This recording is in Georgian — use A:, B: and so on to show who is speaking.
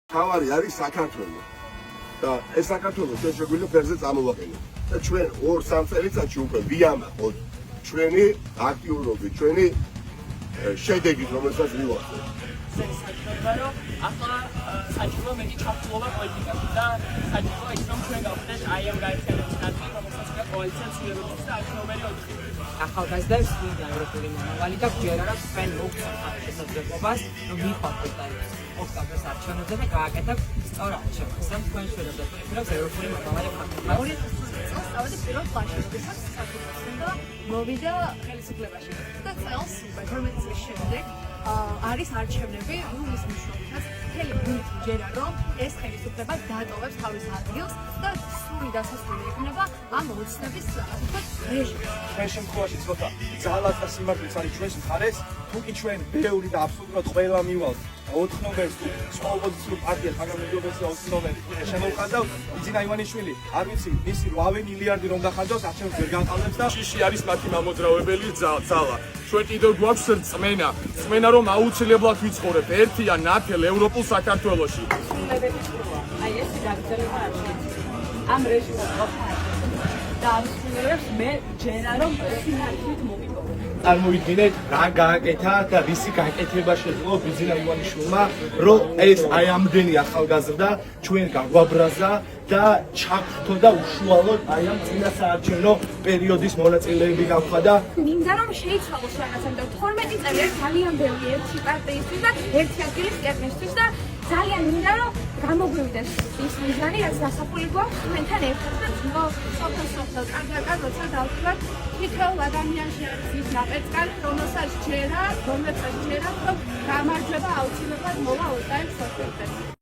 A: თავარი არის საქართველო და ეს საქართველო ჩვენ შეგვიძლია ფერზე წამოვაყენოთ და ჩვენ 2-3 წელიწადში უკვე ვიამაყოთ ჩვენი აქტიურობით, ჩვენი შედეგით, რომელსაც მივახდენთ.
B: რომ ახლა საჭირო მეტი ჩართულობა პოლიტიკაში და საჭირო ის რომ ჩვენ გავხდეთ აი ამ გაერთიანების ნაწილი, რომელსაც უკვე კოალიციას ცვლილებების და აქტიობელი ოთხი.
C: ახალგაზრდებს ვინდა ევროპული მომავალი და გვიერ არის ჩვენ მოგწონთ შესაძლებლობას რომ მივხვდეთ და ოქტომბერს არჩევნებზე და გააკეთებ სწორ არჩევნებს. ამ თქვენ შეიძლება პირობს ევროპული მომავალი ფაქტია.
D: სწავლობდი პირველ კლასში, როდესაც საქართველოსა მოვიდა ხელისუფლებაში. და წელს 12 წლის შემდეგ არის არჩევნები, რომლის მნიშვნელობითაც მთელი გუნდი ჯერა რომ ეს ხელისუფლება დატოვებს თავის ადგილს და სრული დასასრული ექნება ამ ოცნების რეჟიმს.
E: ჩვენ შემთხვევაში ცოტა ძალად და სიმართლეც არის ჩვენს მხარეს, თუ კი ჩვენ ბევრი და აბსოლუტურად ყველა მივალთ 4 ნომერს თუ სხვა ოპოზიციურ პარტიას, მაგრამ მედიობეცია 20 ნომერი შემოვხანდავთ, იძინა ივანიშვილი, არ ვიცი, მისი 8 მილიარდი რომ დახანჯავს, არჩევნებს ვერ განყალებს და
F: შიში არის მათი მამოძრავებელი ძალა. ჩვენ კიდევ გვაქვს რწმენა რომ აუცილებლად ვიცხოვრებთ ერთი ან ნათელ ევროპულ საქართველოში.
C: აი ეს გაგრძელება არჩევნები. ამ რეჟიმს და ამ სულებს მე ჯერა რომ სინათლით მოვიპოვო.
E: წარმოვიდგინეთ რა გააკეთა და რისი გაკეთება შეძლო ბიზინა ივანიშვილმა, რომ ეს აი ამდენი ახალგაზრდა ჩვენ გაგვაბრაზა და ჩაგვრთო და უშუალოდ აი ამ წინასაარჩევნო პერიოდის მონაწილეები გავხდა და
D: მინდა რომ შეიცვალოს რაღაცა და 12 წელი არის ძალიან ბევრი ერთი პარტიისთვის და ერთი ადგილის კერნისთვის და ძალიან მინდა რომ გამოგვივიდეს ის მიზანი, რაც დასახული გვაქვს თქვენთან ერთად და სოფელ კარგად როცა დავთვალ თითოეულ ადამიანში არის ის ნაპერწკალი, რომელსაც ჯერა რომ გამარჯვება აუცილებლად მოვა 21 სოფელთან.